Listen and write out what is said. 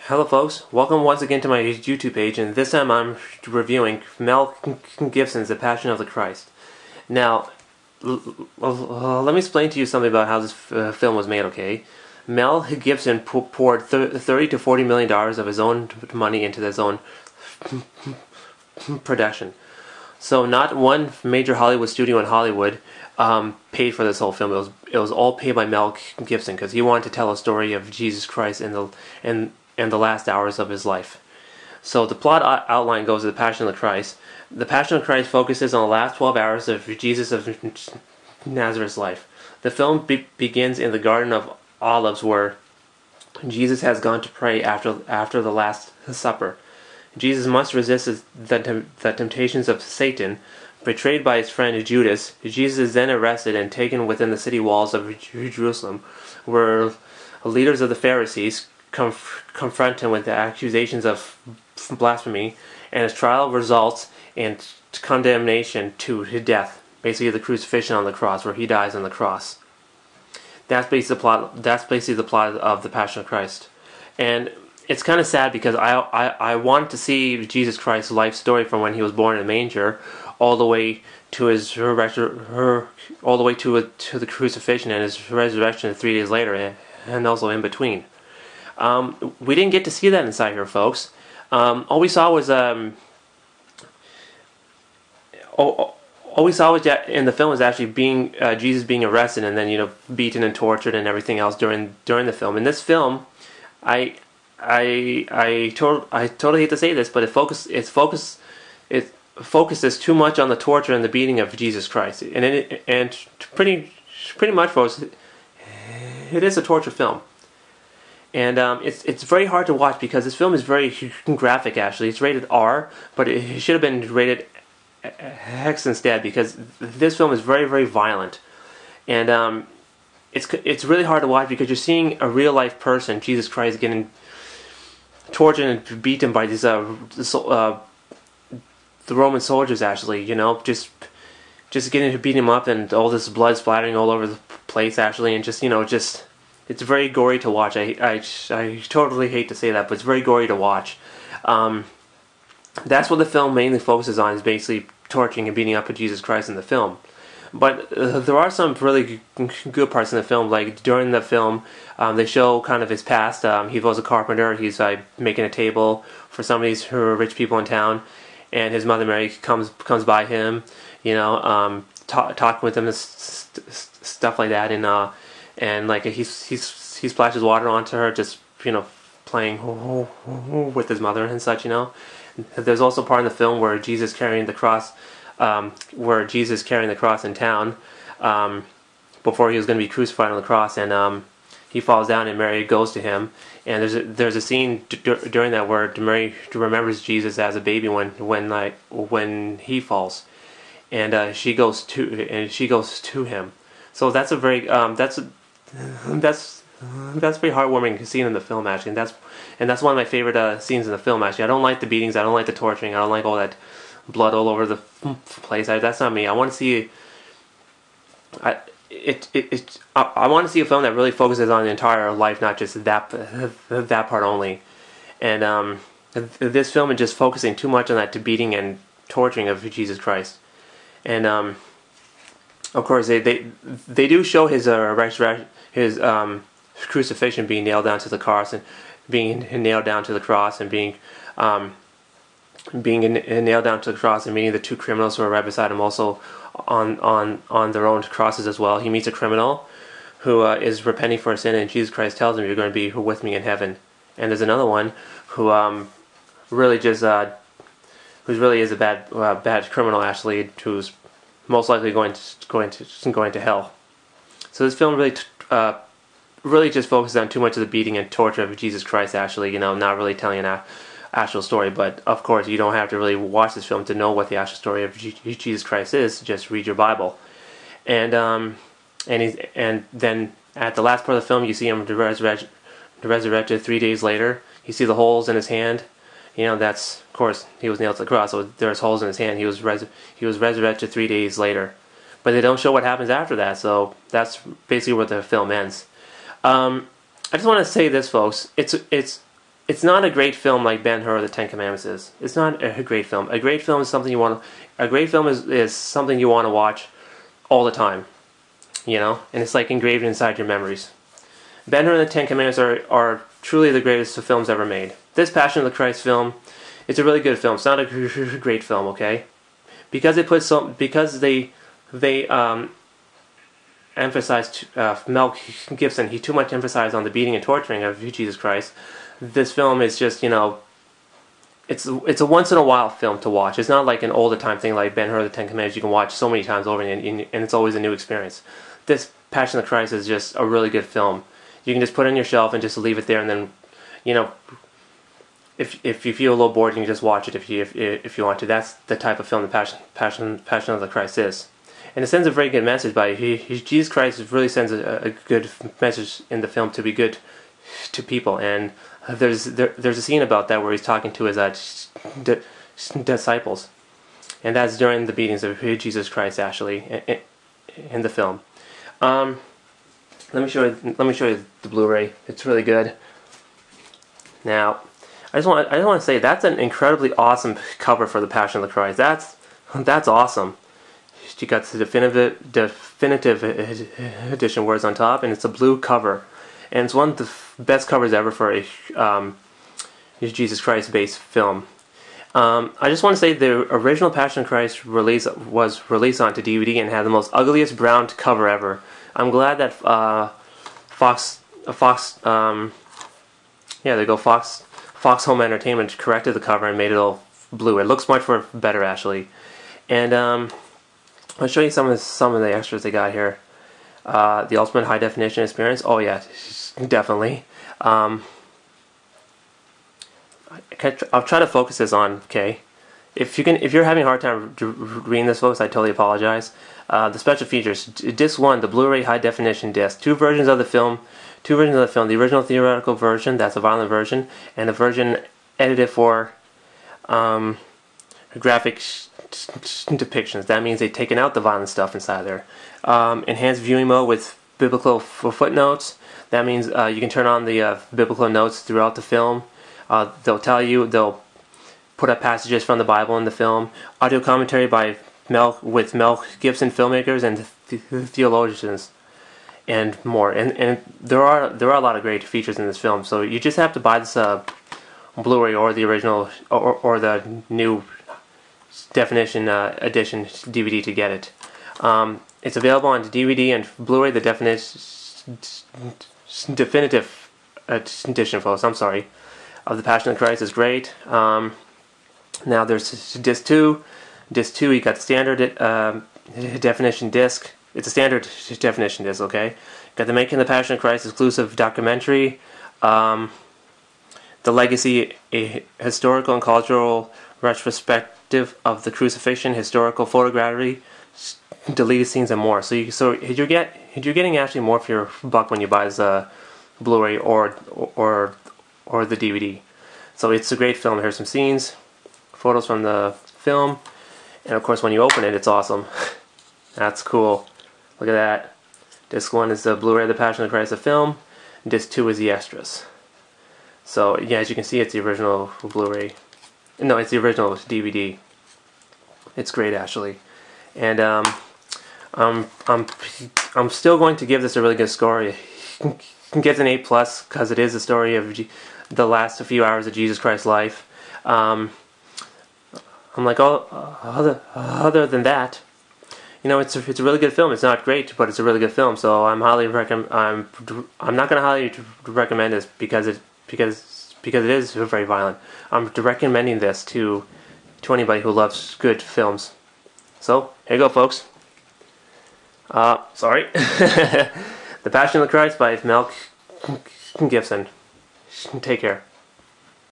Hello folks, welcome once again to my YouTube page, and this time I'm reviewing Mel Gibson's The Passion of the Christ. Now, let me explain to you something about how this film was made, okay? Mel Gibson poured $30 to $40 million of his own money into his own production. So not one major Hollywood studio in Hollywood paid for this whole film. It was all paid by Mel Gibson because he wanted to tell a story of Jesus Christ in the last hours of his life. So the plot outline goes to The Passion of the Christ. The Passion of Christ focuses on the last 12 hours of Jesus of Nazareth's life. The film begins in the Garden of Olives, where Jesus has gone to pray after the Last Supper. Jesus must resist the temptations of Satan. Betrayed by his friend Judas, Jesus is then arrested and taken within the city walls of Jerusalem, where leaders of the Pharisees confront him with the accusations of blasphemy, and his trial results in condemnation to death, basically the crucifixion on the cross, where he dies on the cross. That's basically the plot of The Passion of Christ. And it's kind of sad because I wanted to see Jesus Christ's life story from when he was born in a manger all the way to his all the way to the crucifixion and his resurrection 3 days later, and also in between. We didn't get to see that inside here, folks. All we saw was in the film was actually Jesus being arrested and then beaten and tortured and everything else during the film. In this film, I totally hate to say this, but it focuses too much on the torture and the beating of Jesus Christ, and pretty much, folks, it is a torture film. And it's very hard to watch because this film is very graphic. Actually, it's rated R, but it should have been rated X instead, because this film is very, very violent, and it's really hard to watch because you're seeing a real life person, Jesus Christ, getting tortured and beaten by these the Roman soldiers. Actually, just getting to beat him up, and all this blood splattering all over the place. Actually, and just. It's very gory to watch. I totally hate to say that, but it's very gory to watch. That's what the film mainly focuses on, is basically torturing and beating up Jesus Christ in the film. But there are some really good parts in the film. Like during the film, they show kind of his past. He was a carpenter. He's making a table for some of these rich people in town, and his mother Mary comes by him, talking with him and stuff like that, and like he splashes water onto her, just playing with his mother and such. There's also a part in the film where Jesus carrying the cross in town before he was going to be crucified on the cross, and he falls down and Mary goes to him, and there's a scene during that where Mary remembers Jesus as a baby when he falls, and she goes to him. So that's a very that's pretty heartwarming scene in the film, actually, and that's one of my favorite scenes in the film. Actually, I don't like the beatings, I don't like the torturing, I don't like all that blood all over the place. That's not me. I want to see I want to see a film that really focuses on the entire life, not just that part only. And this film is just focusing too much on that beating and torturing of Jesus Christ. And of course, they do show his crucifixion, being nailed down to the cross, and being nailed down to the cross, and being nailed down to the cross, and meeting the two criminals who are right beside him, also on their own crosses as well. He meets a criminal who is repenting for a sin, and Jesus Christ tells him, "You're going to be with me in heaven." And there's another one who really is a bad criminal, actually, who's most likely going to hell. So this film really just focuses on too much of the beating and torture of Jesus Christ, actually, not really telling an actual story. But of course, you don't have to really watch this film to know what the actual story of Jesus Christ is. Just read your Bible, and then at the last part of the film, you see him resurrected 3 days later. You see the holes in his hand. That's, of course, he was nailed to the cross, so there's holes in his hand. He was resurrected 3 days later, but they don't show what happens after that. So that's basically where the film ends. I just want to say this, folks. it's not a great film like Ben-Hur or the Ten Commandments is. It's not a great film. A great film is something you want. A great film is something you want to watch all the time, you know, and it's like engraved inside your memories. Ben-Hur and the Ten Commandments are truly the greatest films ever made. This Passion of the Christ film, it's a really good film. It's not a great film, okay? Because they emphasized Mel Gibson. He too much emphasized on the beating and torturing of Jesus Christ. This film is just, you know, it's a once in a while film to watch. It's not like an all the time thing like Ben-Hur, the Ten Commandments. You can watch so many times over and it's always a new experience. This Passion of the Christ is just a really good film. You can just put it on your shelf and just leave it there, and then, you know, if you feel a little bored, you can just watch it if you want to. That's the type of film the Passion of the Christ is. And it sends a very good message by Jesus Christ really sends a good message in the film to be good to people. And there's a scene about that where he's talking to his disciples, and that's during the beatings of Jesus Christ actually in the film. Let me show you the Blu-ray. It's really good. Now, I just want to say that's an incredibly awesome cover for the Passion of the Christ. That's awesome. You got the definitive edition where it's on top, and it's a blue cover, and it's one of the best covers ever for a Jesus Christ based film. I just want to say the original Passion of Christ was released onto DVD and had the most ugliest brown cover ever. I'm glad that Fox Home Entertainment corrected the cover and made it all blue. It looks much better actually. And I'll show you some of the extras they got here. The ultimate high definition experience. Oh yeah, definitely. I'll try to focus this on. Okay, if you're having a hard time reading this, folks, I totally apologize. The special features: Disc 1, the Blu-ray high definition disc. Two versions of the film. The original theoretical version, that's a violent version, and the version edited for graphic depictions. That means they've taken out the violent stuff inside there. Enhanced viewing mode with biblical footnotes. That means you can turn on the biblical notes throughout the film. They'll put up passages from the Bible in the film. Audio commentary by Mel Gibson filmmakers and theologians, and more. And there are a lot of great features in this film. So you just have to buy this Blu-ray or the original or the new definition edition DVD to get it. It's available on DVD and Blu-ray. The definitive edition, folks. I'm sorry, of the Passion of Christ is great. Now there's disc 2. Disc 2, you got the standard definition disc. It's a standard definition disc, okay? Got the Making of the Passion of Christ exclusive documentary. The Legacy, a historical and cultural retrospective of the crucifixion, historical photography, deleted scenes, and more. So you're getting actually more for your buck when you buy the Blu-ray or the DVD. So it's a great film. Here's some scenes, photos from the film, and of course when you open it, it's awesome. That's cool. Look at that. Disc 1 is the Blu-ray of the Passion of Christ, the film. Disc 2 is the extras. So yeah, as you can see, it's the original Blu-ray. No, it's the original DVD. It's great actually, and I'm still going to give this a really good score. It gets an A+ because it is the story of the last few hours of Jesus Christ's life. I'm like, other than that, you know, it's a really good film. It's not great, but it's a really good film. So I'm not going to highly recommend this because it is very violent. I'm recommending this to anybody who loves good films. So here you go, folks. Sorry. The Passion of the Christ by Mel Gibson. Take care.